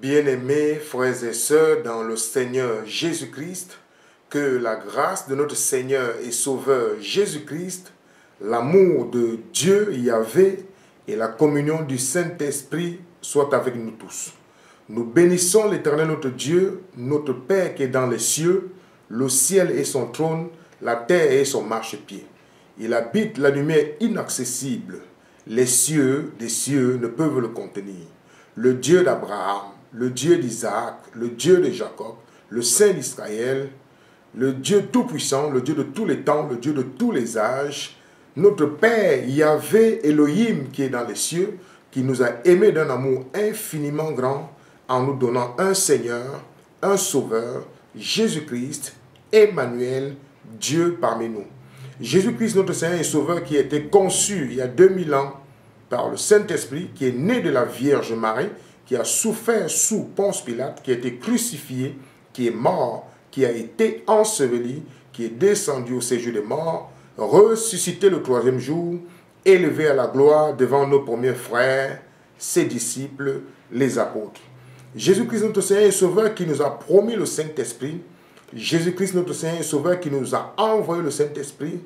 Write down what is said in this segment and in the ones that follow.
Bien-aimés frères et sœurs dans le Seigneur Jésus-Christ, que la grâce de notre Seigneur et Sauveur Jésus-Christ, l'amour de Dieu Yahvé et la communion du Saint-Esprit soient avec nous tous. Nous bénissons l'Éternel notre Dieu, notre Père qui est dans les cieux, le ciel est son trône, la terre est son marchepied. Il habite la lumière inaccessible. Les cieux des cieux ne peuvent le contenir. Le Dieu d'Abraham, le Dieu d'Isaac, le Dieu de Jacob, le Saint d'Israël, le Dieu tout-puissant, le Dieu de tous les temps, le Dieu de tous les âges, notre Père Yahvé Elohim qui est dans les cieux, qui nous a aimés d'un amour infiniment grand en nous donnant un Seigneur, un Sauveur, Jésus-Christ, Emmanuel, Dieu parmi nous. Jésus-Christ, notre Seigneur et Sauveur, qui a été conçu il y a 2000 ans par le Saint-Esprit, qui est né de la Vierge Marie, qui a souffert sous Ponce Pilate, qui a été crucifié, qui est mort, qui a été enseveli, qui est descendu au séjour des morts, ressuscité le troisième jour, élevé à la gloire devant nos premiers frères, ses disciples, les apôtres. Jésus-Christ, notre Seigneur et Sauveur, qui nous a promis le Saint-Esprit, Jésus-Christ, notre Seigneur et Sauveur, qui nous a envoyé le Saint-Esprit,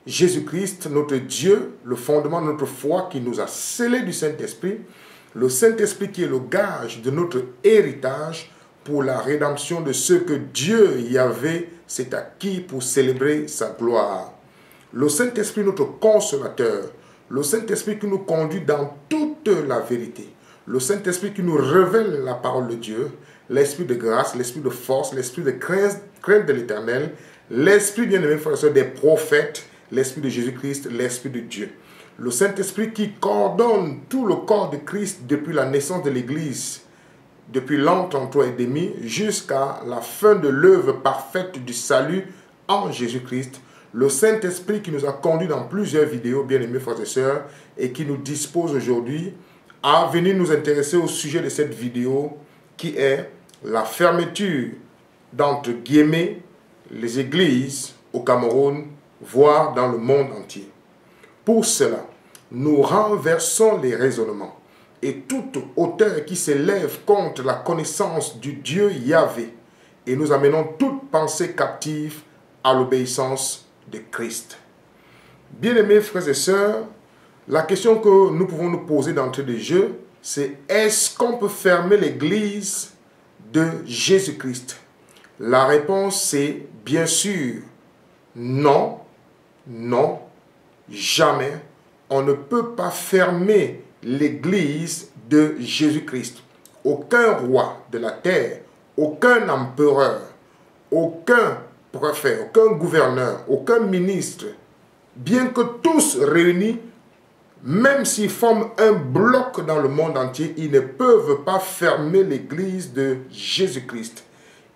Jésus-Christ, notre Dieu, le fondement de notre foi, qui nous a scellés du Saint-Esprit, le Saint-Esprit qui est le gage de notre héritage pour la rédemption de ceux que Dieu Yahvé s'est acquis pour célébrer sa gloire. Le Saint-Esprit, notre consolateur, le Saint-Esprit qui nous conduit dans toute la vérité, le Saint-Esprit qui nous révèle la parole de Dieu, l'Esprit de grâce, l'Esprit de force, l'Esprit de crainte de l'Éternel, l'Esprit bien-aimé, frères et sœurs, des prophètes, l'Esprit de Jésus-Christ, l'Esprit de Dieu. Le Saint-Esprit qui coordonne tout le corps de Christ depuis la naissance de l'Église, depuis l'an 33 et demi, jusqu'à la fin de l'œuvre parfaite du salut en Jésus-Christ. Le Saint-Esprit qui nous a conduits dans plusieurs vidéos, bien-aimés frères et sœurs, et qui nous dispose aujourd'hui à venir nous intéresser au sujet de cette vidéo, qui est la fermeture, d'entre guillemets, les églises au Cameroun, voire dans le monde entier. Pour cela, nous renversons les raisonnements et toute hauteur qui s'élève contre la connaissance du Dieu Yahvé et nous amenons toute pensée captive à l'obéissance de Christ. Bien-aimés frères et sœurs, la question que nous pouvons nous poser d'entrée de jeu, c'est est-ce qu'on peut fermer l'église de Jésus-Christ? La réponse c'est bien sûr non, non, jamais. On ne peut pas fermer l'église de Jésus-Christ. Aucun roi de la terre, aucun empereur, aucun préfet, aucun gouverneur, aucun ministre, bien que tous réunis, même s'ils forment un bloc dans le monde entier, ils ne peuvent pas fermer l'église de Jésus-Christ.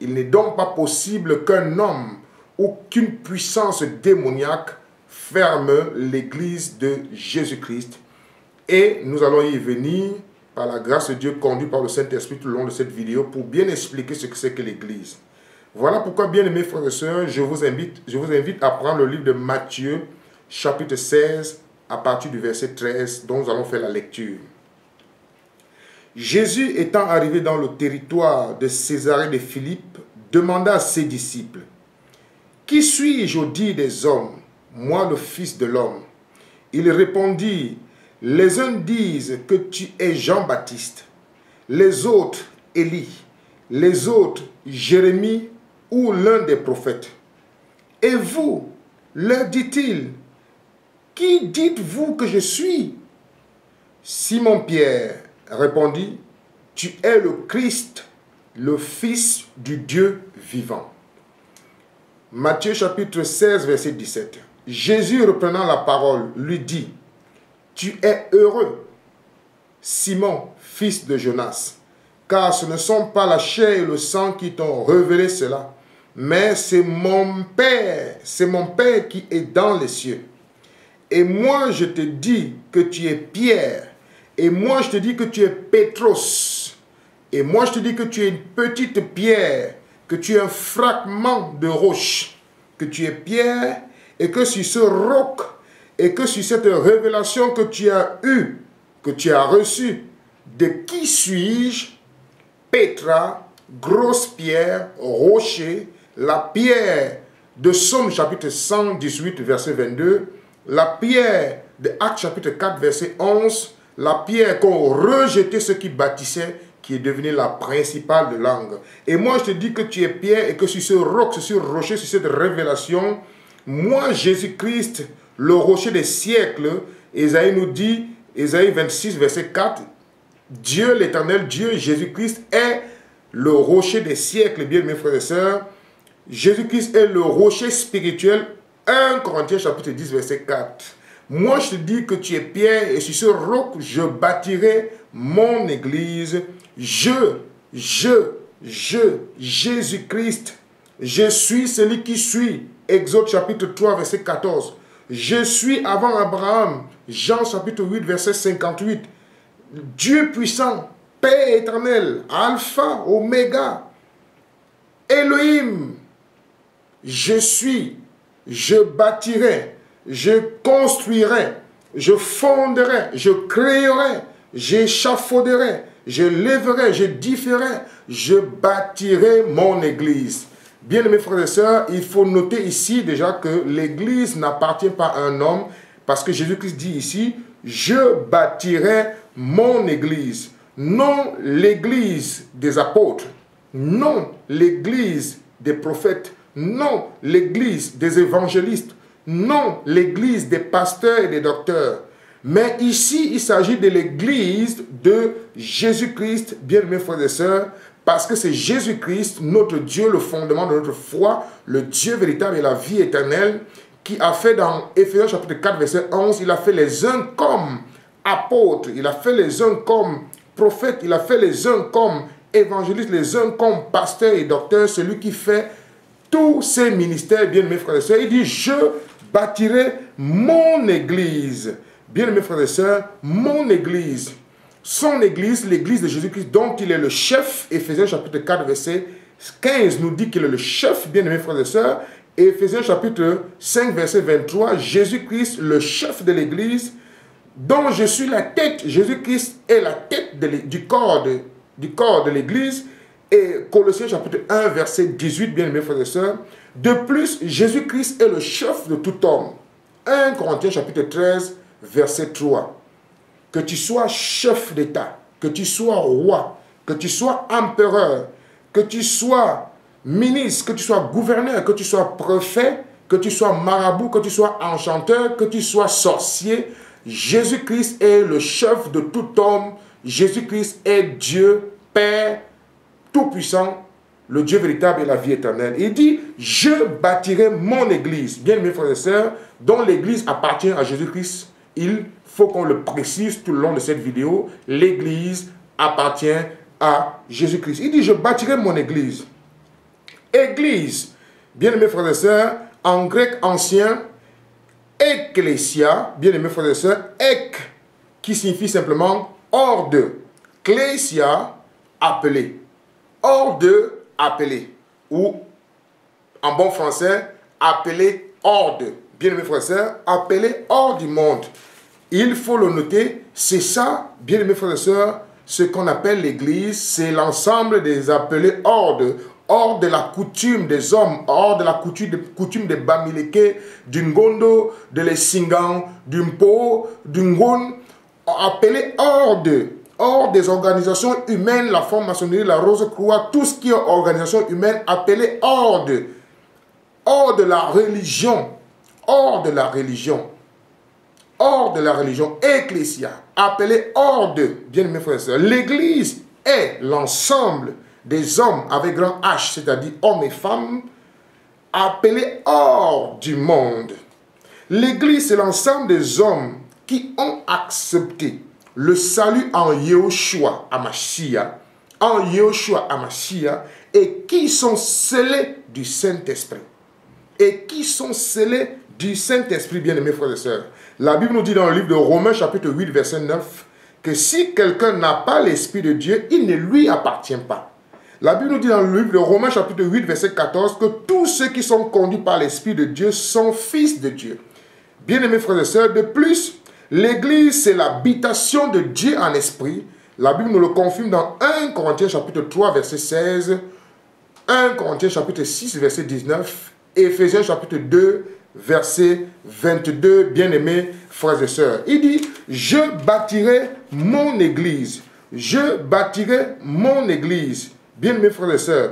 Il n'est donc pas possible qu'un homme ou qu'une puissance démoniaque ferme l'église de Jésus-Christ. Et nous allons y venir par la grâce de Dieu conduit par le Saint-Esprit tout le long de cette vidéo pour bien expliquer ce que c'est que l'église. Voilà pourquoi, bien aimés frères et sœurs, je vous invite à prendre le livre de Matthieu, chapitre 16, à partir du verset 13, dont nous allons faire la lecture. Jésus étant arrivé dans le territoire de Césarée de Philippe, demanda à ses disciples, « Qui suis-je au dire des hommes, moi le Fils de l'homme » Il répondit, « Les uns disent que tu es Jean-Baptiste, les autres Élie, les autres Jérémie ou l'un des prophètes. Et vous, leur dit-il, qui dites-vous que je suis » Simon-Pierre répondit, « Tu es le Christ, le Fils du Dieu vivant. » Matthieu chapitre 16, verset 17. Jésus reprenant la parole lui dit, « Tu es heureux, Simon, fils de Jonas, car ce ne sont pas la chair et le sang qui t'ont révélé cela, mais c'est mon Père qui est dans les cieux. Et moi je te dis que tu es Pierre, et moi je te dis que tu es Pétros, et moi je te dis que tu es une petite pierre, que tu es un fragment de roche, que tu es pierre, et que sur ce roc, et que sur cette révélation que tu as eue, que tu as reçue, de qui suis-je, Petra, grosse pierre, rocher, la pierre de Somme chapitre 118, verset 22, la pierre de Actes chapitre 4, verset 11, la pierre qu'ont rejeté ceux qui bâtissaient, qui est devenue la principale de langue. Et moi, je te dis que tu es pierre et que sur ce roc, sur ce rocher, sur cette révélation, moi, Jésus-Christ, le rocher des siècles, Ésaïe nous dit, Ésaïe 26, verset 4, Dieu l'éternel, Dieu Jésus-Christ est le rocher des siècles, bien mes frères et sœurs. Jésus-Christ est le rocher spirituel, 1 Corinthiens chapitre 10, verset 4. Moi, je te dis que tu es pierre et sur ce roc, je bâtirai mon église. Jésus-Christ, je suis celui qui suis. Exode chapitre 3, verset 14. Je suis avant Abraham. Jean chapitre 8, verset 58. Dieu puissant, Père éternel, Alpha, Oméga, Elohim. Je suis, je bâtirai, je construirai, je fonderai, je créerai, j'échafauderai, je lèverai, je différerai, je bâtirai mon église. Bien-aimés frères et sœurs, il faut noter ici déjà que l'église n'appartient pas à un homme, parce que Jésus-Christ dit ici, je bâtirai mon église. Non l'église des apôtres, non l'église des prophètes, non l'église des évangélistes, non l'église des pasteurs et des docteurs. Mais ici, il s'agit de l'église de Jésus-Christ, bien-aimés frères et sœurs, parce que c'est Jésus-Christ, notre Dieu, le fondement de notre foi, le Dieu véritable et la vie éternelle, qui a fait dans Éphésiens chapitre 4, verset 11, il a fait les uns comme apôtres, il a fait les uns comme prophètes, il a fait les uns comme évangélistes, les uns comme pasteurs et docteurs, celui qui fait tous ces ministères, bien mes frères et sœurs. Il dit, je bâtirai mon église. Bien mes frères et sœurs, mon église. Son église, l'église de Jésus-Christ, dont il est le chef. Éphésiens chapitre 4, verset 15 nous dit qu'il est le chef, bien mes frères et sœurs. Et Éphésiens chapitre 5, verset 23, Jésus-Christ, le chef de l'église, dont je suis la tête. Jésus-Christ est la tête du corps de l'église. Et Colossiens chapitre 1, verset 18, bien mes frères et sœurs. De plus, Jésus-Christ est le chef de tout homme. 1 Corinthiens chapitre 13, verset 3. Que tu sois chef d'État, que tu sois roi, que tu sois empereur, que tu sois ministre, que tu sois gouverneur, que tu sois préfet, que tu sois marabout, que tu sois enchanteur, que tu sois sorcier, Jésus-Christ est le chef de tout homme. Jésus-Christ est Dieu, Père, tout-puissant, le Dieu véritable et la vie éternelle. Il dit, je bâtirai mon église. Bien mes frères et sœurs, dont l'église appartient à Jésus-Christ, il faut qu'on le précise tout le long de cette vidéo, l'église appartient à Jésus-Christ. Il dit, je bâtirai mon église. Église, bien mes frères et sœurs, en grec ancien, ecclésia, bien mes frères et sœurs, ek, qui signifie simplement hors de, clésia, appelé. Hors de, appelé. Ou, en bon français, appelé hors de. Bien mes frères et sœurs, appelé hors du monde. Il faut le noter, c'est ça, bien mes frères et sœurs, ce qu'on appelle l'église, c'est l'ensemble des appelés hors de la coutume des hommes, hors de la coutume des Bamileke, du Ngondo, de l'Essingan, du Mpo, du Ngon, appelés hors des organisations humaines, la franc-maçonnerie, la Rose-Croix, tout ce qui est organisation humaine, appelé hors de la religion, hors de la religion, ecclésia, appelé hors de, bien mes frères et sœurs. L'église est l'ensemble des hommes avec grand H, c'est-à-dire hommes et femmes, appelés hors du monde. L'église, c'est l'ensemble des hommes qui ont accepté le salut en Yahushua Hamashiach, et qui sont scellés du Saint-Esprit. Bien aimés frères et sœurs. La Bible nous dit dans le livre de Romains chapitre 8 verset 9 que si quelqu'un n'a pas l'Esprit de Dieu, il ne lui appartient pas. La Bible nous dit dans le livre de Romains chapitre 8 verset 14 que tous ceux qui sont conduits par l'Esprit de Dieu sont fils de Dieu. Bien aimés frères et sœurs, de plus, l'Église c'est l'habitation de Dieu en esprit. La Bible nous le confirme dans 1 Corinthiens chapitre 3, verset 16, 1 Corinthiens chapitre 6, verset 19, Éphésiens chapitre 2, verset 22, bien-aimés frères et sœurs. Il dit, je bâtirai mon église. Je bâtirai mon église. Bien-aimés frères et sœurs,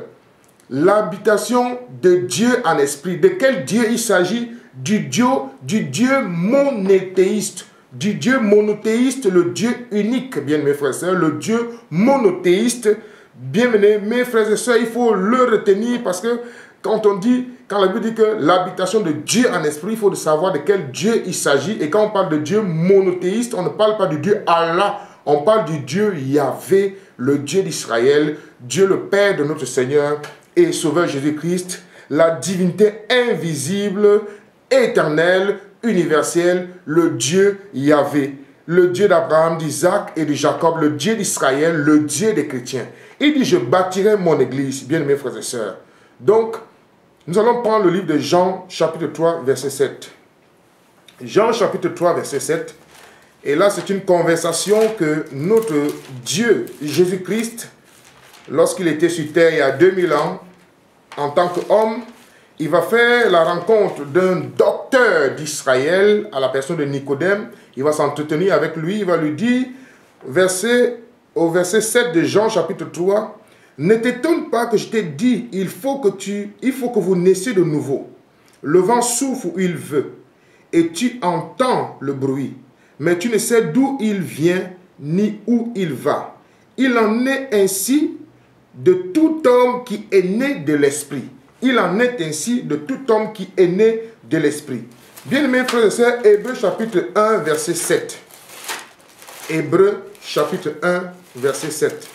l'habitation de Dieu en esprit. De quel Dieu il s'agit? Du Dieu monothéiste. Du Dieu monothéiste, le Dieu unique, bien-aimés frères et sœurs, le Dieu monothéiste. Bien-aimés, mes frères et sœurs, il faut le retenir parce que quand la Bible dit que l'habitation de Dieu en esprit, il faut savoir de quel Dieu il s'agit. Et quand on parle de Dieu monothéiste, on ne parle pas du Dieu Allah, on parle du Dieu Yahvé, le Dieu d'Israël, Dieu le Père de notre Seigneur et Sauveur Jésus-Christ, la divinité invisible, éternelle, universelle, le Dieu Yahvé, le Dieu d'Abraham, d'Isaac et de Jacob, le Dieu d'Israël, le Dieu des chrétiens. Il dit, je bâtirai mon église, bien-aimés frères et sœurs. Donc, nous allons prendre le livre de Jean, chapitre 3, verset 7. Jean, chapitre 3, verset 7. Et là, c'est une conversation que notre Dieu, Jésus-Christ, lorsqu'il était sur terre il y a 2000 ans, en tant qu'homme, il va faire la rencontre d'un docteur d'Israël, à la personne de Nicodème. Il va s'entretenir avec lui, il va lui dire, au verset 7 de Jean, chapitre 3, « Ne t'étonne pas que je t'ai dit, il faut que vous naissiez de nouveau. Le vent souffle où il veut, et tu entends le bruit, mais tu ne sais d'où il vient, ni où il va. Il en est ainsi de tout homme qui est né de l'esprit. » Il en est ainsi de tout homme qui est né de l'esprit. Bien-aimés frères et sœurs, Hébreux chapitre 1, verset 7. Hébreux chapitre 1, verset 7.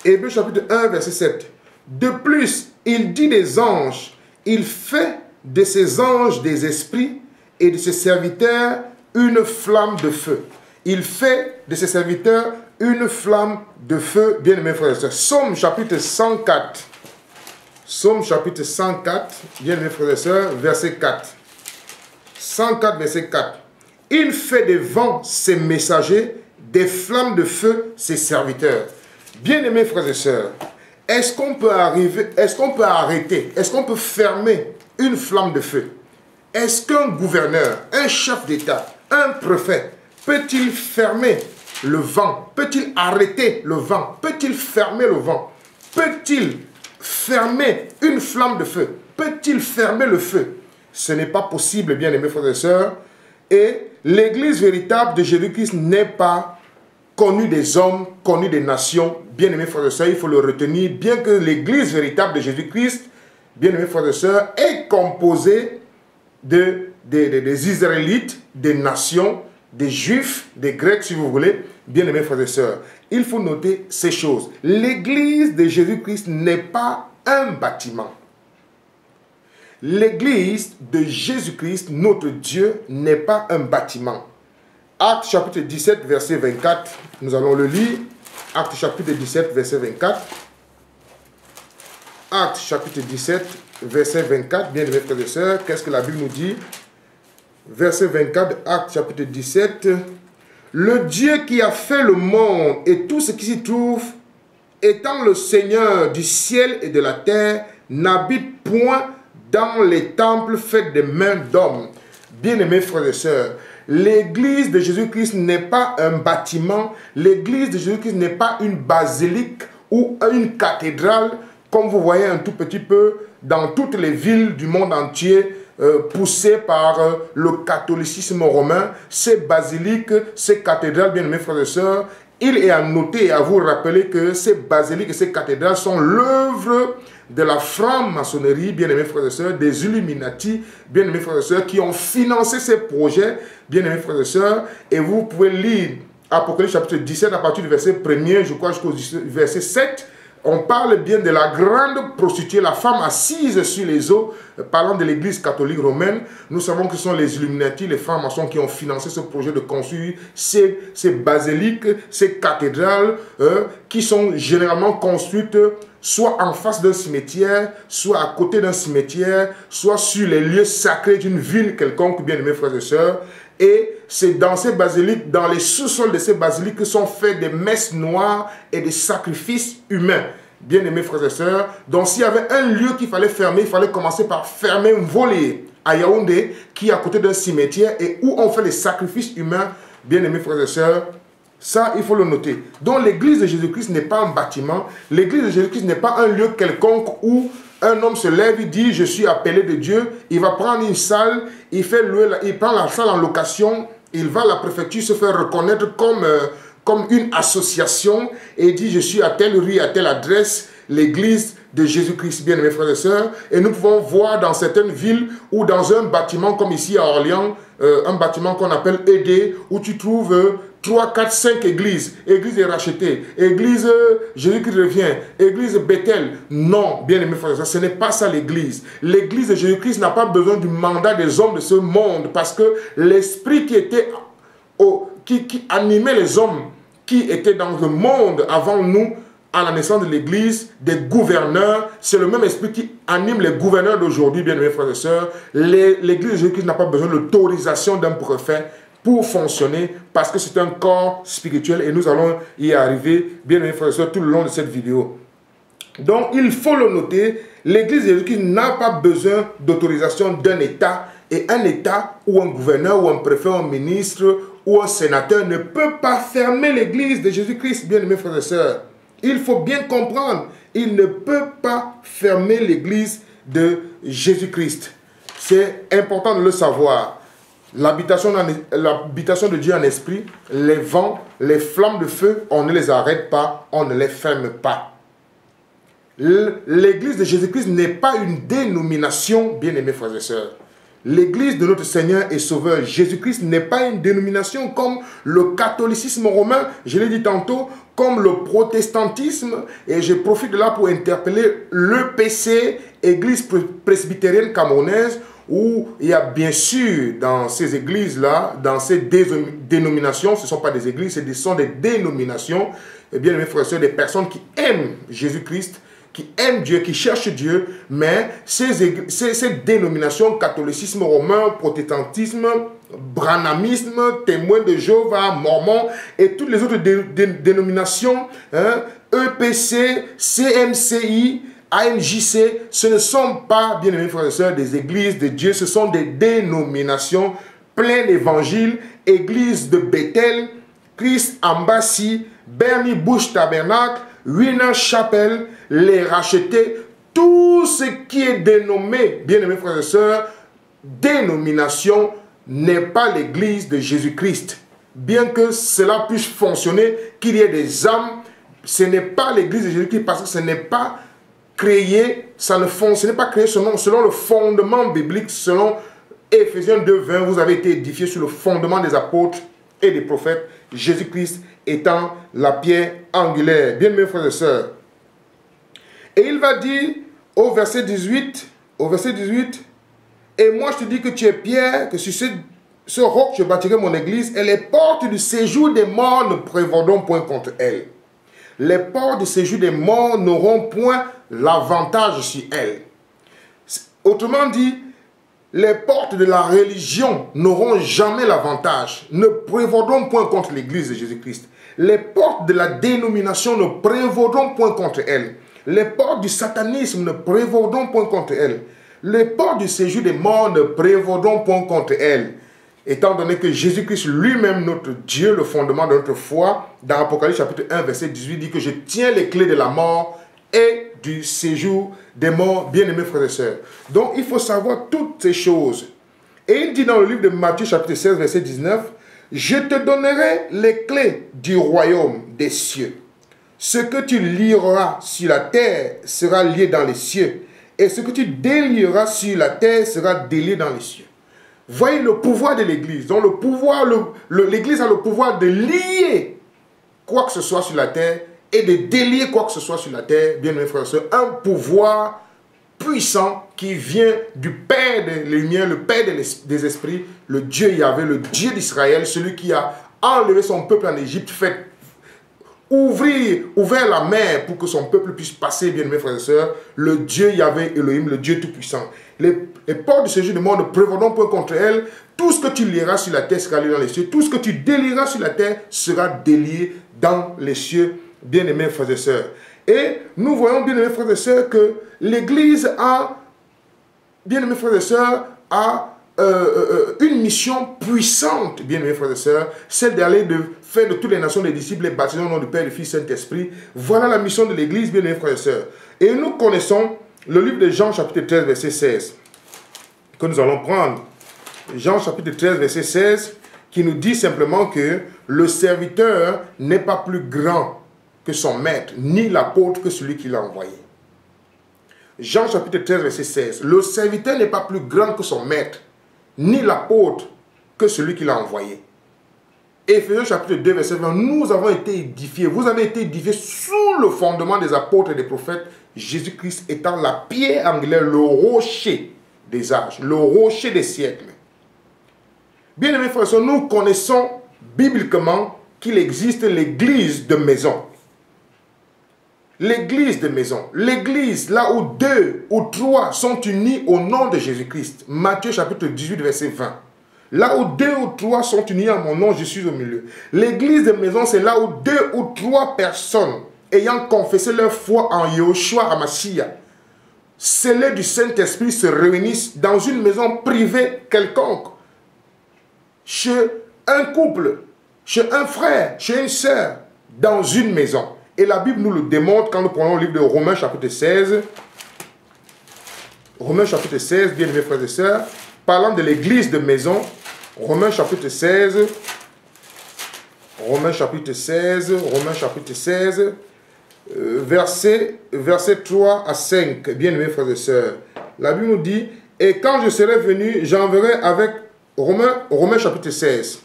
Hébreux chapitre 1, verset 7. De plus, il dit des anges, il fait de ses anges des esprits et de ses serviteurs une flamme de feu. Il fait de ses serviteurs une flamme de feu, bien-aimés frères et sœurs. Psaume chapitre 104. Psaume chapitre 104, bien-aimés frères et sœurs, verset 4. 104, verset 4. Il fait des vents ses messagers, des flammes de feu ses serviteurs. Bien-aimés frères et sœurs, est-ce qu'on peut arrêter, est-ce qu'on peut fermer une flamme de feu? Est-ce qu'un gouverneur, un chef d'État, un préfet, peut-il fermer le vent? Peut-il arrêter le vent? Peut-il fermer le vent? Peut-il fermer une flamme de feu? Peut-il fermer le feu? Ce n'est pas possible, bien-aimés frères et sœurs. Et l'Église véritable de Jésus-Christ n'est pas connue des hommes, connue des nations. Bien-aimés frères et sœurs, il faut le retenir. Bien que l'Église véritable de Jésus-Christ, bien-aimés frères et sœurs, est composée des Israélites, des nations, des Juifs, des Grecs, si vous voulez. Bien-aimés frères et sœurs, il faut noter ces choses. L'Église de Jésus-Christ n'est pas un bâtiment. L'Église de Jésus-Christ, notre Dieu, n'est pas un bâtiment. Actes chapitre 17, verset 24, nous allons le lire. Actes chapitre 17, verset 24. Actes chapitre 17, verset 24, bien-aimés frères et sœurs, qu'est-ce que la Bible nous dit? Verset 24, Actes chapitre 17. Le Dieu qui a fait le monde et tout ce qui s'y trouve, étant le Seigneur du ciel et de la terre, n'habite point dans les temples faits des mains d'hommes. Bien-aimés frères et sœurs, l'Église de Jésus-Christ n'est pas un bâtiment, l'Église de Jésus-Christ n'est pas une basilique ou une cathédrale, comme vous voyez un tout petit peu dans toutes les villes du monde entier, poussées par le catholicisme romain. Ces basiliques, ces cathédrales, bien-aimés frères et sœurs, il est à noter et à vous rappeler que ces basiliques et ces cathédrales sont l'œuvre de la franc-maçonnerie, bien-aimés frères et sœurs, des Illuminati, bien-aimés frères et sœurs, qui ont financé ces projets, bien-aimés frères et sœurs. Et vous pouvez lire Apocalypse chapitre 17 à partir du verset 1er, je crois, jusqu'au verset 7. On parle bien de la grande prostituée, la femme assise sur les eaux, parlant de l'église catholique romaine. Nous savons que ce sont les Illuminati, les francs-maçons qui ont financé ce projet de construire ces basiliques, ces cathédrales, qui sont généralement construites soit en face d'un cimetière, soit à côté d'un cimetière, soit sur les lieux sacrés d'une ville quelconque, bien aimés frères et sœurs. Et c'est dans ces basiliques, dans les sous-sols de ces basiliques que sont faits des messes noires et des sacrifices humains. Bien-aimés frères et sœurs, donc s'il y avait un lieu qu'il fallait fermer, il fallait commencer par fermer un volet à Yaoundé, qui est à côté d'un cimetière et où on fait les sacrifices humains. Bien-aimés frères et sœurs, ça, il faut le noter. Donc l'église de Jésus-Christ n'est pas un bâtiment. L'église de Jésus-Christ n'est pas un lieu quelconque où un homme se lève, il dit, je suis appelé de Dieu. Il va prendre une salle, il prend la salle en location, il va à la préfecture se faire reconnaître comme une association et dit, je suis à telle rue, à telle adresse, l'église de Jésus-Christ, bien mes frères et sœurs. Et nous pouvons voir dans certaines villes ou dans un bâtiment comme ici à Orléans, un bâtiment qu'on appelle ED, où tu trouves 3, 4, 5 églises. Église est rachetée, église Jésus-Christ revient, église Bethel. Non, bien aimés frères et sœurs, ce n'est pas ça l'église. L'église de Jésus-Christ n'a pas besoin du mandat des hommes de ce monde, parce que l'esprit qui animait les hommes qui étaient dans le monde avant nous, à la naissance de l'église, des gouverneurs, c'est le même esprit qui anime les gouverneurs d'aujourd'hui, bien aimés frères et sœurs. L'église de Jésus-Christ n'a pas besoin de l'autorisation d'un prophète pour fonctionner, parce que c'est un corps spirituel et nous allons y arriver, bien aimés frères et sœurs, tout le long de cette vidéo. Donc, il faut le noter, l'église de Jésus-Christ n'a pas besoin d'autorisation d'un État, et un État ou un gouverneur ou un préfet ou un ministre ou un sénateur ne peut pas fermer l'église de Jésus-Christ, bien aimés frères et sœurs. Il faut bien comprendre, il ne peut pas fermer l'église de Jésus-Christ. C'est important de le savoir. L'habitation de Dieu en esprit, les vents, les flammes de feu, on ne les arrête pas, on ne les ferme pas. L'église de Jésus-Christ n'est pas une dénomination, bien aimés frères et sœurs. L'église de notre Seigneur et Sauveur Jésus-Christ n'est pas une dénomination comme le catholicisme romain, je l'ai dit tantôt, comme le protestantisme, et je profite de là pour interpeller l'EPC, Église presbytérienne camerounaise, où il y a bien sûr dans ces églises-là, dans ces dénominations, ce ne sont pas des églises, ce sont des dénominations, et bien mes frères et sœurs, des personnes qui aiment Jésus-Christ, qui aiment Dieu, qui cherchent Dieu, mais ces dénominations, catholicisme romain, protestantisme, branhamisme, témoins de Jéhovah, mormons, et toutes les autres dénominations, EPC, CMCI, AMJC, ce ne sont pas, bien aimés frères et sœurs, des églises de Dieu, ce sont des dénominations pleines d'évangiles, église de Bethel, Christ Embassy, Bernie Bush Tabernacle, Winner Chapel, les rachetés, tout ce qui est dénommé, bien aimés frères et sœurs, dénomination n'est pas l'église de Jésus-Christ. Bien que cela puisse fonctionner, qu'il y ait des âmes, ce n'est pas l'église de Jésus-Christ parce que ce n'est pas créé, ce n'est pas créé selon le fondement biblique, selon Éphésiens 2, 20, vous avez été édifiés sur le fondement des apôtres et des prophètes, Jésus-Christ étant la pierre angulaire. Bien mes frères et sœurs. Et il va dire au verset 18, et moi je te dis que tu es Pierre, que sur ce roc je bâtirai mon église, et les portes du séjour des morts ne prévaudront point contre elle. Les portes du séjour des morts n'auront point l'avantage sur elle. Autrement dit, les portes de la religion n'auront jamais l'avantage, ne prévaudront point contre l'église de Jésus-Christ. Les portes de la dénomination ne prévaudront point contre elle. Les portes du satanisme ne prévaudront point contre elle. Les portes du séjour des morts ne prévaudront point contre elle. Étant donné que Jésus-Christ lui-même, notre Dieu, le fondement de notre foi, dans Apocalypse chapitre 1, verset 18, dit que je tiens les clés de la mort et du séjour des morts, bien-aimés frères et sœurs. Donc, il faut savoir toutes ces choses. Et il dit dans le livre de Matthieu, chapitre 16, verset 19, « Je te donnerai les clés du royaume des cieux. Ce que tu lieras sur la terre sera lié dans les cieux, et ce que tu délieras sur la terre sera délié dans les cieux. » Voyez le pouvoir de l'Église. Donc, l'Église a le pouvoir de lier quoi que ce soit sur la terre et de délier quoi que ce soit sur la terre, bien mes frères et sœurs, un pouvoir puissant qui vient du Père des Lumières, le Père des Esprits, le Dieu Yahvé, le Dieu d'Israël, celui qui a enlevé son peuple en Égypte, fait ouvert la mer pour que son peuple puisse passer, bien aimés frères et sœurs, le Dieu Yahvé Elohim, le Dieu Tout-Puissant. Les portes de ce jeu de monde ne prévaudront point contre elles. Tout ce que tu lieras sur la terre sera lié dans les cieux. Tout ce que tu délieras sur la terre sera délié dans les cieux, bien aimés frères et sœurs. Et nous voyons, bien aimés frères et sœurs, que l'Église a, bien aimés frères et sœurs, a une mission puissante, bien aimés frères et sœurs, celle d'aller faire de toutes les nations des disciples, les baptiser au nom du Père, du Fils, Saint-Esprit. Voilà la mission de l'Église, bien aimés frères et sœurs. Et nous connaissons le livre de Jean, chapitre 13, verset 16, que nous allons prendre. Jean, chapitre 13, verset 16, qui nous dit simplement que le serviteur n'est pas plus grand que son maître, ni l'apôtre que celui qui l'a envoyé. Jean, chapitre 13, verset 16. Le serviteur n'est pas plus grand que son maître, ni l'apôtre que celui qui l'a envoyé. Éphésiens chapitre 2, verset 20. Nous avons été édifiés, vous avez été édifiés sous le fondement des apôtres et des prophètes, Jésus-Christ étant la pierre angulaire, le rocher des âges, le rocher des siècles. Bien aimés frères et sœurs, nous connaissons bibliquement qu'il existe l'église de maison. L'église de maison. L'église, là où 2 ou 3 sont unis au nom de Jésus-Christ. Matthieu chapitre 18, verset 20. Là où 2 ou 3 sont unis à mon nom, je suis au milieu. L'église de maison, c'est là où 2 ou 3 personnes ayant confessé leur foi en Yahushua Hamashiach, scellés du Saint-Esprit, se réunissent dans une maison privée quelconque, chez un couple, chez un frère, chez une sœur, dans une maison. Et la Bible nous le démontre quand nous prenons le livre de Romains chapitre 16. Romains chapitre 16, bien aimés frères et sœurs, parlant de l'église de maison. Romains chapitre 16. Romains chapitre 16. Romains chapitre 16. Verset 3 à 5. Bien aimés frères et sœurs. La Bible nous dit, et quand je serai venu, j'enverrai avec Romains chapitre 16.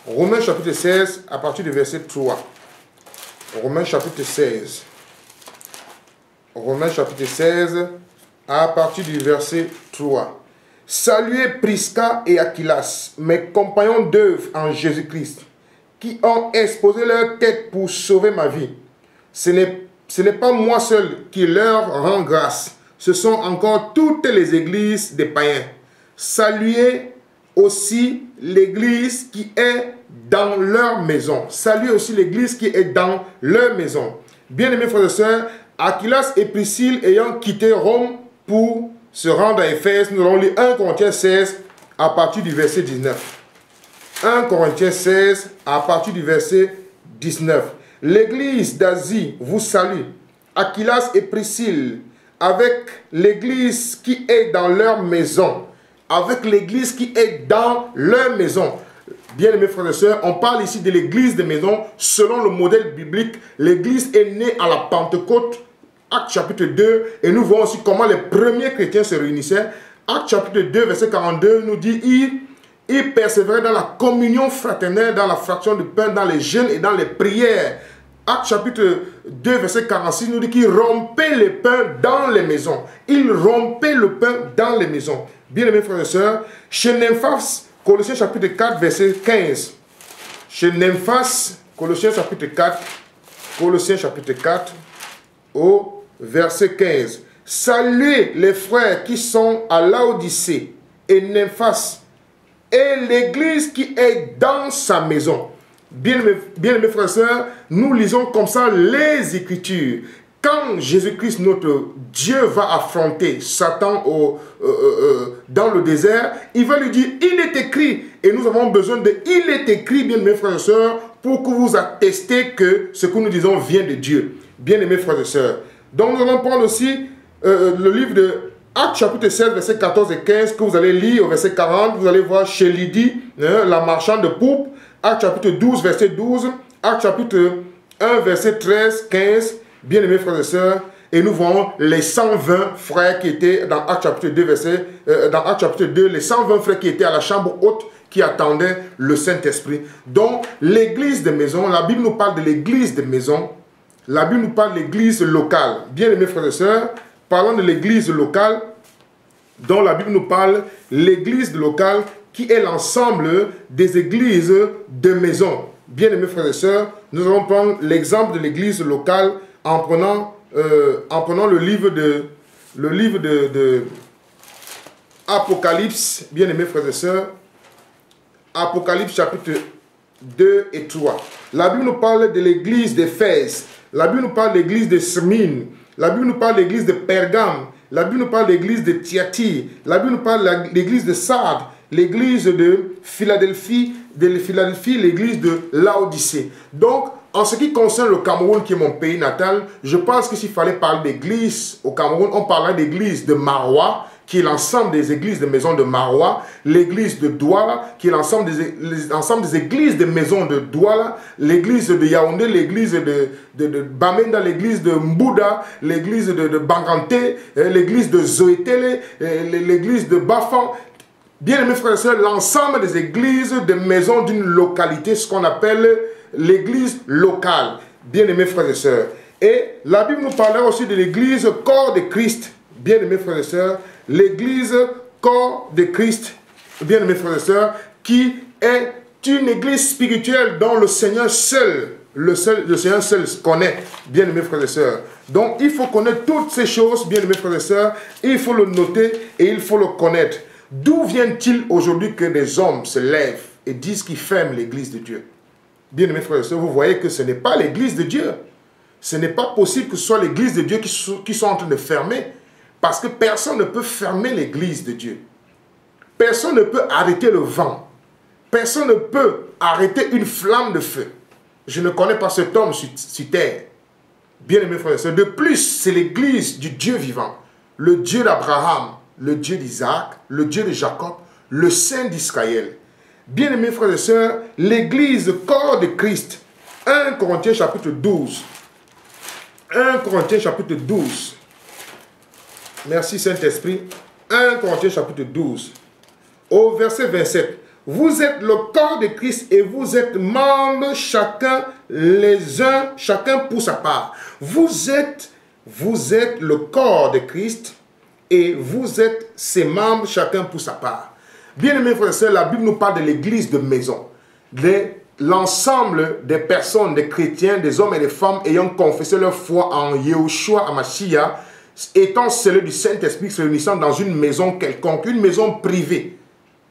Romains chapitre 16 à partir du verset 3. Romains chapitre 16. Romains chapitre 16 à partir du verset 3. Saluez Prisca et Aquilas, mes compagnons d'œuvre en Jésus-Christ, qui ont exposé leur tête pour sauver ma vie. Ce n'est pas moi seul qui leur rend grâce, ce sont encore toutes les églises des païens. Saluez aussi l'église qui est dans leur maison. Saluez aussi l'église qui est dans leur maison. Bien-aimés frères et sœurs, Aquilas et Priscille ayant quitté Rome pour se rendre à Éphèse, nous allons lire 1 Corinthiens 16 à partir du verset 19. 1 Corinthiens 16 à partir du verset 19. L'église d'Asie vous salue. Aquilas et Priscille, avec l'église qui est dans leur maison. Avec l'église qui est dans leur maison. Bien-aimés frères et sœurs, on parle ici de l'église de maison selon le modèle biblique. L'église est née à la Pentecôte, Actes chapitre 2, et nous voyons aussi comment les premiers chrétiens se réunissaient. Actes chapitre 2, verset 42 nous dit, ils persévéraient dans la communion fraternelle, dans la fraction du pain, dans les jeûnes et dans les prières. Actes chapitre 2, verset 46 nous dit qu'ils rompaient le pain dans les maisons. Ils rompaient le pain dans les maisons. Bien-aimés frères et sœurs, chez Nymphas, Colossiens chapitre 4, verset 15. Chez Nymphas, Colossiens chapitre 4, au verset 15. Saluez les frères qui sont à Laodicée et Nymphas et l'église qui est dans sa maison. Bien-aimés frères et sœurs, nous lisons comme ça les Écritures. Quand Jésus-Christ, notre Dieu, va affronter Satan dans le désert, il va lui dire, il est écrit, et nous avons besoin de, il est écrit, bien-aimés frères et sœurs, pour que vous attestez que ce que nous disons vient de Dieu. Bien-aimés frères et sœurs. Donc nous allons prendre aussi le livre de Actes chapitre 16, verset 14 et 15, que vous allez lire au verset 40, vous allez voir chez Lydie, la marchande de poupe. Actes chapitre 12, verset 12, Actes chapitre 1, verset 13, 15, bien-aimés frères et sœurs, et nous voyons les 120 frères qui étaient dans Actes chapitre 2, dans Actes chapitre 2, les 120 frères qui étaient à la chambre haute, qui attendaient le Saint-Esprit. Donc, l'église de maison, la Bible nous parle de l'église de maison, la Bible nous parle de l'église locale. Bien-aimés frères et sœurs, parlons de l'église locale, dont la Bible nous parle, l'église locale, qui est l'ensemble des églises de maison. Bien-aimés frères et sœurs, nous allons prendre l'exemple de l'église locale en prenant le livre de Apocalypse, bien-aimés frères et sœurs, Apocalypse chapitre 2 et 3. La Bible nous parle de l'église d'Éphèse, la Bible nous parle de l'église de Smyrne, la Bible nous parle de l'église de Pergame, la Bible nous parle de l'église de Thyatire, la Bible nous parle de l'église de Sardes, l'église de Philadelphie, l'église de Laodicée. Donc, en ce qui concerne le Cameroun, qui est mon pays natal, je pense que s'il fallait parler d'église au Cameroun, on parlerait d'église de Maroua, qui est l'ensemble des églises de maisons de Maroua, l'église de Douala, qui est l'ensemble des églises de maisons de Douala, l'église de Yaoundé, l'église de Bamenda, l'église de Mbouda, l'église de Banganté, l'église de Zoétélé, l'église de Bafan. Bien aimés frères et sœurs, l'ensemble des églises de maisons d'une localité, ce qu'on appelle l'église locale. Bien aimés frères et sœurs. Et la Bible nous parlera aussi de l'église corps de Christ. Bien aimés frères et sœurs, l'église corps de Christ, bien aimés frères et sœurs, qui est une église spirituelle dont le Seigneur seul, le Seigneur seul connaît, bien aimés frères et sœurs. Donc il faut connaître toutes ces choses, bien aimés frères et sœurs, il faut le noter et il faut le connaître. D'où vient-il aujourd'hui que des hommes se lèvent et disent qu'ils ferment l'église de Dieu? Bien aimés frères et sœurs, vous voyez que ce n'est pas l'église de Dieu. Ce n'est pas possible que ce soit l'église de Dieu qui soit en train de fermer. Parce que personne ne peut fermer l'église de Dieu. Personne ne peut arrêter le vent. Personne ne peut arrêter une flamme de feu. Je ne connais pas cet homme sur terre. Bien aimés frères et sœurs, de plus, c'est l'église du Dieu vivant. Le Dieu d'Abraham, le Dieu d'Isaac, le Dieu de Jacob, le Saint d'Israël. Bien aimés frères et sœurs, l'église corps de Christ. 1 Corinthiens chapitre 12. 1 Corinthiens chapitre 12. Merci Saint-Esprit. 1 Corinthiens chapitre 12. Au verset 27. Vous êtes le corps de Christ et vous êtes membres chacun les uns, chacun pour sa part. Vous êtes le corps de Christ et vous êtes ses membres chacun pour sa part. Bien-aimés frères et sœurs, la Bible nous parle de l'église de maison. L'ensemble des personnes, des chrétiens, des hommes et des femmes ayant confessé leur foi en Yahushua Hamashiach, étant scellés du Saint-Esprit, se réunissant dans une maison quelconque, une maison privée.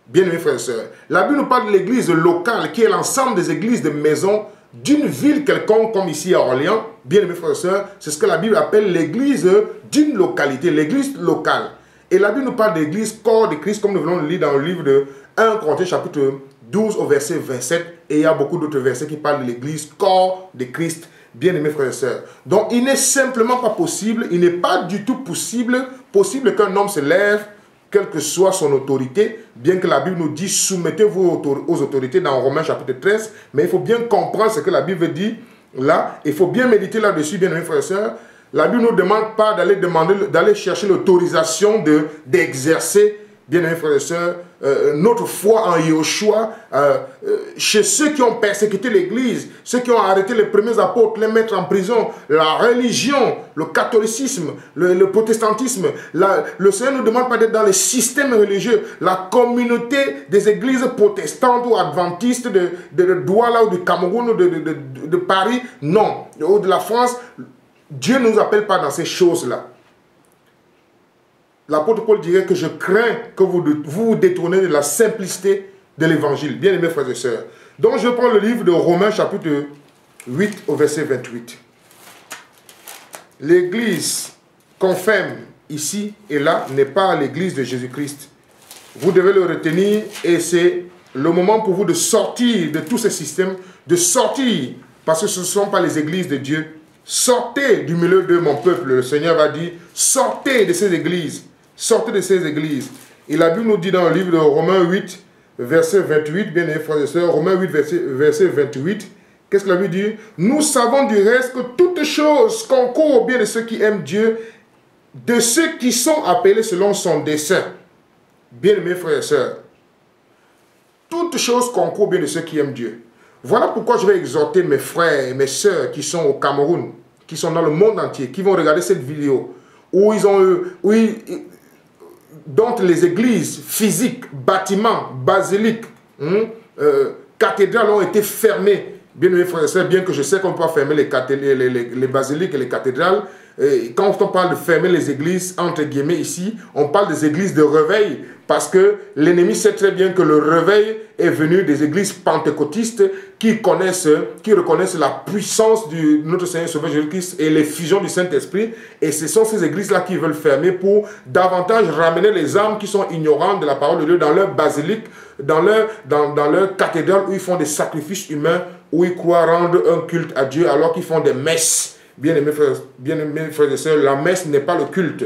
Bien-aimés frères et sœurs, la Bible nous parle de l'église locale, qui est l'ensemble des églises de maisons d'une ville quelconque, comme ici à Orléans. Bien-aimés frères et sœurs, c'est ce que la Bible appelle l'église d'une localité, l'église locale. Et la Bible nous parle de l'église corps de Christ, comme nous venons de lire dans le livre de 1 Corinthiens chapitre 12 au verset 27. Et il y a beaucoup d'autres versets qui parlent de l'église corps de Christ. Bien-aimés frères et sœurs. Donc, il n'est simplement pas possible, il n'est pas du tout possible qu'un homme se lève, quelle que soit son autorité, bien que la Bible nous dit soumettez-vous aux autorités dans Romains chapitre 13, mais il faut bien comprendre ce que la Bible dit là, il faut bien méditer là-dessus, bien-aimés frères et sœurs. La Bible ne nous demande pas d'aller chercher l'autorisation d'exercer, bien-aimés frères et sœurs, notre foi en Yahushua chez ceux qui ont persécuté l'Église, ceux qui ont arrêté les premiers apôtres, les mettre en prison, la religion, le catholicisme, le protestantisme. Le Seigneur ne nous demande pas d'être dans les systèmes religieux. La communauté des églises protestantes ou adventistes de Douala ou du Cameroun ou de Paris, non, ou de la France, Dieu ne nous appelle pas dans ces choses-là. L'apôtre Paul dirait que je crains que vous vous détournez de la simplicité de l'évangile. Bien aimés frères et sœurs. Donc je prends le livre de Romains chapitre 8 au verset 28. L'église qu'on ferme ici et là n'est pas l'église de Jésus-Christ. Vous devez le retenir et c'est le moment pour vous de sortir de tous ces systèmes, de sortir, parce que ce ne sont pas les églises de Dieu. Sortez du milieu de mon peuple, le Seigneur va dire, sortez de ces églises. Sortez de ces églises. Et la Bible nous dit dans le livre de Romains 8, verset 28, bien aimés frères et sœurs, Romains 8, verset 28, qu'est-ce que la Bible dit? Nous savons du reste que toutes choses concourent au bien de ceux qui aiment Dieu, de ceux qui sont appelés selon son dessein. Bien aimés frères et sœurs, toutes choses concourent au bien de ceux qui aiment Dieu. Voilà pourquoi je vais exhorter mes frères et mes sœurs qui sont au Cameroun, qui sont dans le monde entier, qui vont regarder cette vidéo, dont les églises physiques, bâtiments, basiliques, cathédrales ont été fermées. Bien aimés frères et sœurs, bien que je sais qu'on peut fermer les basiliques et les cathédrales, et quand on parle de fermer les églises, entre guillemets ici, on parle des églises de réveil, parce que l'ennemi sait très bien que le réveil est venu des églises pentecôtistes qui reconnaissent la puissance de notre Seigneur Sauveur Jésus-Christ et l'effusion du Saint-Esprit. Et ce sont ces églises-là qui veulent fermer pour davantage ramener les âmes qui sont ignorantes de la parole de Dieu dans leur basilique, dans leur cathédrale où ils font des sacrifices humains, où ils croient rendre un culte à Dieu alors qu'ils font des messes. Bien-aimés frères et sœurs, la messe n'est pas le culte.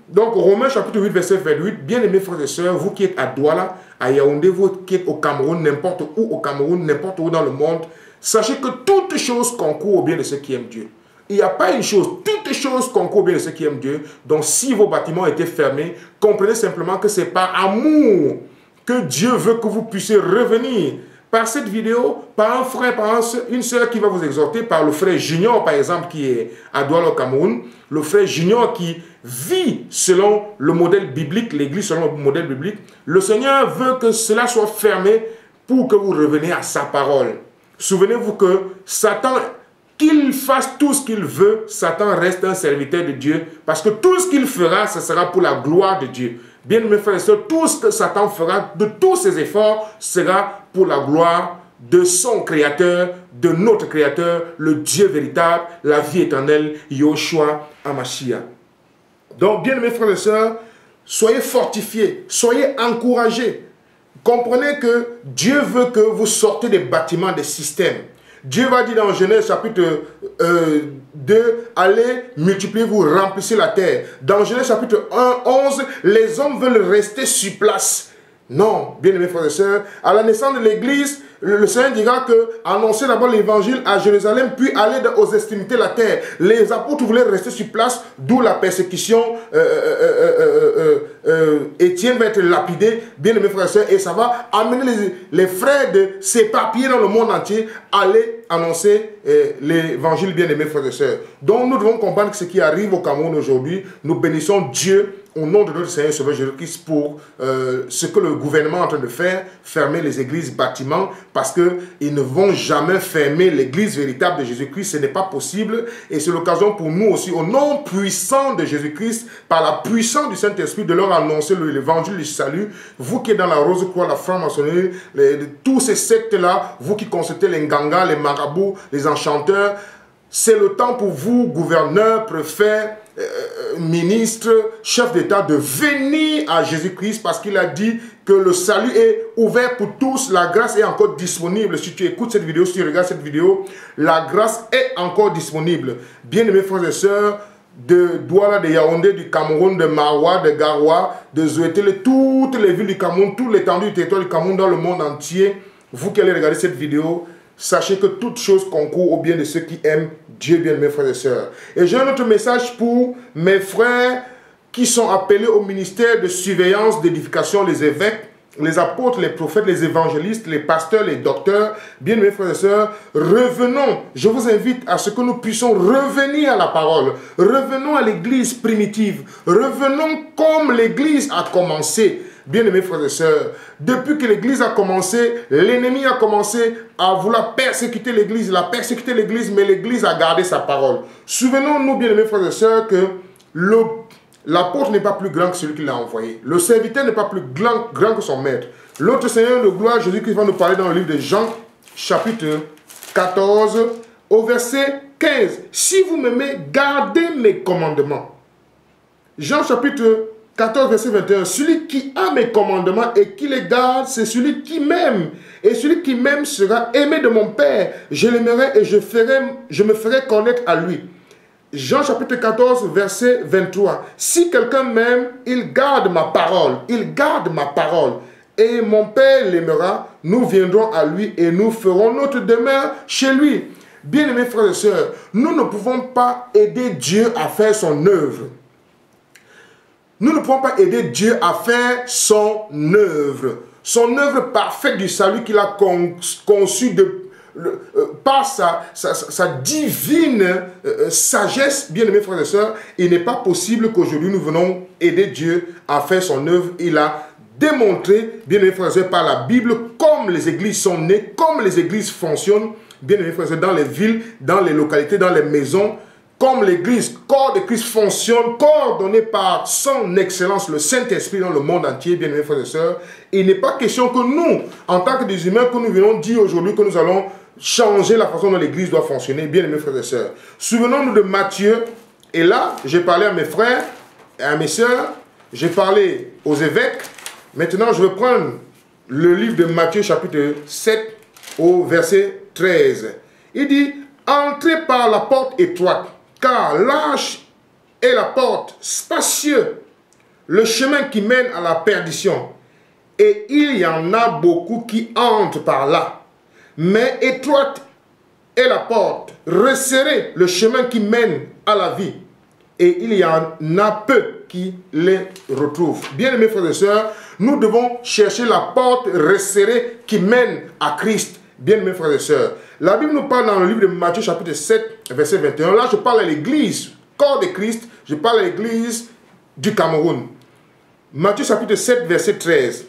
Donc, Romains chapitre 8, verset 28, bien-aimés frères et sœurs, vous qui êtes à Douala, à Yaoundé, vous qui êtes au Cameroun, n'importe où au Cameroun, n'importe où dans le monde, sachez que toutes choses concourent au bien de ceux qui aiment Dieu. Il n'y a pas une chose, toutes choses concourent au bien de ceux qui aiment Dieu. Donc, si vos bâtiments étaient fermés, comprenez simplement que c'est par amour que Dieu veut que vous puissiez revenir. Par cette vidéo, par un frère, par une sœur qui va vous exhorter, par le frère Junior, par exemple, qui est à Douala au Cameroun, le frère Junior qui vit selon le modèle biblique, l'église selon le modèle biblique, le Seigneur veut que cela soit fermé pour que vous reveniez à sa parole. Souvenez-vous que Satan, qu'il fasse tout ce qu'il veut, Satan reste un serviteur de Dieu, parce que tout ce qu'il fera, ce sera pour la gloire de Dieu. Bien, mes frères et sœurs, tout ce que Satan fera, de tous ses efforts, sera pour la gloire de son Créateur, de notre Créateur, le Dieu véritable, la vie éternelle, Yoshua HaMashiach. Donc, bien, mes frères et sœurs, soyez fortifiés, soyez encouragés. Comprenez que Dieu veut que vous sortez des bâtiments, des systèmes. Dieu va dire dans Genèse chapitre 2, allez, multipliez-vous, remplissez la terre. Dans Genèse chapitre 1, 11, les hommes veulent rester sur place. Non, bien aimés frères et sœurs, à la naissance de l'église, le Seigneur dira que annoncer d'abord l'évangile à Jérusalem, puis aller aux extrémités de la terre. Les apôtres voulaient rester sur place, d'où la persécution. Étienne va être lapidé, bien aimés frères et sœurs, et ça va amener les frères de s'éparpiller dans le monde entier, aller annoncer l'évangile, bien aimés frères et sœurs. Donc nous devons comprendre que ce qui arrive au Cameroun aujourd'hui, nous bénissons Dieu au nom de notre Seigneur Sauveur Jésus-Christ pour ce que le gouvernement est en train de faire, fermer les églises, bâtiments, parce qu'ils ne vont jamais fermer l'église véritable de Jésus-Christ, ce n'est pas possible, et c'est l'occasion pour nous aussi, au nom puissant de Jésus-Christ, par la puissance du Saint-Esprit, de leur annoncer l'évangile du salut. Vous qui êtes dans la Rose-Croix, la franc-maçonnerie, tous ces sectes-là, vous qui consultez les Nganga, les marabouts, les enchanteurs, c'est le temps pour vous, gouverneurs, préfets, ministres, chefs d'État, de venir à Jésus-Christ parce qu'il a dit que le salut est ouvert pour tous. La grâce est encore disponible. Si tu écoutes cette vidéo, si tu regardes cette vidéo, la grâce est encore disponible. Bien-aimés frères et sœurs, de Douala, de Yaoundé, du Cameroun, de Maroua, de Garoua, de Zouétélé, toutes les villes du Cameroun, toute l'étendue du territoire du Cameroun dans le monde entier, vous qui allez regarder cette vidéo, sachez que toute chose concourt au bien de ceux qui aiment Dieu, bien mes frères et sœurs. Et j'ai un autre message pour mes frères qui sont appelés au ministère de surveillance, d'édification, les évêques, les apôtres, les prophètes, les évangélistes, les pasteurs, les docteurs. Bien mes frères et sœurs, revenons. Je vous invite à ce que nous puissions revenir à la parole. Revenons à l'église primitive. Revenons comme l'église a commencé. Bien-aimés frères et sœurs, depuis que l'église a commencé, l'ennemi a commencé à vouloir persécuter l'église. Il a persécuté l'église, mais l'église a gardé sa parole. Souvenons-nous, bien-aimés frères et sœurs, que l'apôtre n'est pas plus grand que celui qui l'a envoyé. Le serviteur n'est pas plus grand que son maître. L'autre Seigneur de gloire, Jésus-Christ, va nous parler dans le livre de Jean, chapitre 14, au verset 15. Si vous m'aimez, gardez mes commandements. Jean, chapitre 14, verset 21. Celui qui a mes commandements et qui les garde, c'est celui qui m'aime. Et celui qui m'aime sera aimé de mon Père. Je l'aimerai et je me ferai connaître à lui. Jean chapitre 14, verset 23. Si quelqu'un m'aime, il garde ma parole. Il garde ma parole. Et mon Père l'aimera. Nous viendrons à lui et nous ferons notre demeure chez lui. Bien-aimés frères et sœurs, nous ne pouvons pas aider Dieu à faire son œuvre. Nous ne pouvons pas aider Dieu à faire son œuvre parfaite du salut qu'il a conçu par sa divine sagesse. Bien-aimés frères et sœurs, il n'est pas possible qu'aujourd'hui nous venons aider Dieu à faire son œuvre. Il a démontré, bien-aimés frères et sœurs, par la Bible, comme les églises sont nées, comme les églises fonctionnent. bien aimés frères et sœurs, dans les villes, dans les localités, dans les maisons, comme l'Église, corps de Christ fonctionne, coordonné par son excellence, le Saint-Esprit dans le monde entier, bien aimés frères et sœurs. Il n'est pas question que nous, en tant que des humains, que nous venons dire aujourd'hui que nous allons changer la façon dont l'Église doit fonctionner, bien aimés frères et sœurs. Souvenons-nous de Matthieu, et là, j'ai parlé à mes frères et à mes sœurs, j'ai parlé aux évêques. Maintenant, je vais prendre le livre de Matthieu, chapitre 7, au verset 13. Il dit, entrez par la porte étroite, car large est la porte, spacieux, le chemin qui mène à la perdition. Et il y en a beaucoup qui entrent par là. Mais étroite est la porte, resserré le chemin qui mène à la vie. Et il y en a peu qui les retrouvent. Bien-aimés frères et sœurs, nous devons chercher la porte resserrée qui mène à Christ. Bien-aimés frères et sœurs, la Bible nous parle dans le livre de Matthieu chapitre 7, verset 21. Là, je parle à l'église, corps de Christ, je parle à l'église du Cameroun. Matthieu chapitre 7, verset 13.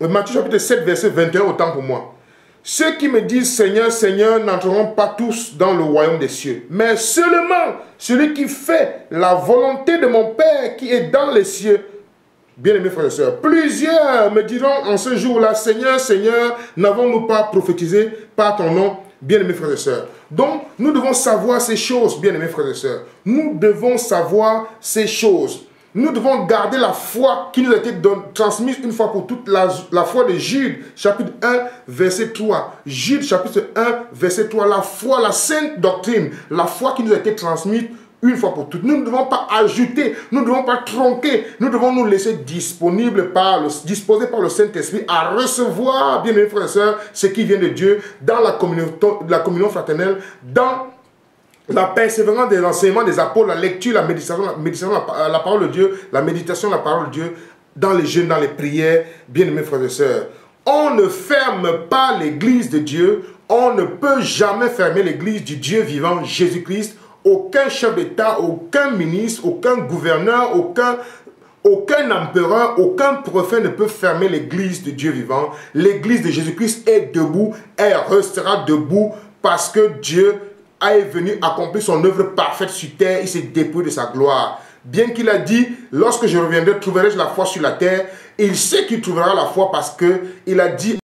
Matthieu chapitre 7, verset 21, autant pour moi. Ceux qui me disent Seigneur, Seigneur n'entreront pas tous dans le royaume des cieux, mais seulement celui qui fait la volonté de mon Père qui est dans les cieux. Bien-aimés frères et sœurs, plusieurs me diront en ce jour-là, Seigneur, Seigneur, n'avons-nous pas prophétisé par ton nom, bien-aimés frères et sœurs. Donc, nous devons savoir ces choses, bien-aimés frères et sœurs. Nous devons savoir ces choses. Nous devons garder la foi qui nous a été transmise une fois pour toutes, la foi de Jude, chapitre 1, verset 3. Jude, chapitre 1, verset 3. La foi, la sainte doctrine, la foi qui nous a été transmise une fois pour toutes. Nous ne devons pas ajouter, nous ne devons pas tronquer, nous devons nous laisser disposer par le Saint-Esprit à recevoir, bien aimés frères et sœurs, ce qui vient de Dieu dans la communion fraternelle, dans la persévérance des enseignements des apôtres, la lecture, la méditation, la parole de Dieu, la méditation, la parole de Dieu, dans les jeûnes, dans les prières, bien aimés frères et sœurs. On ne ferme pas l'église de Dieu, on ne peut jamais fermer l'église du Dieu vivant, Jésus-Christ. Aucun chef d'État, aucun ministre, aucun gouverneur, aucun empereur, aucun prophète ne peut fermer l'église de Dieu vivant. L'église de Jésus-Christ est debout, elle restera debout parce que Dieu est venu accomplir son œuvre parfaite sur terre, il s'est dépouillé de sa gloire. Bien qu'il a dit, lorsque je reviendrai, trouverai-je la foi sur la terre, il sait qu'il trouvera la foi parce qu'il a dit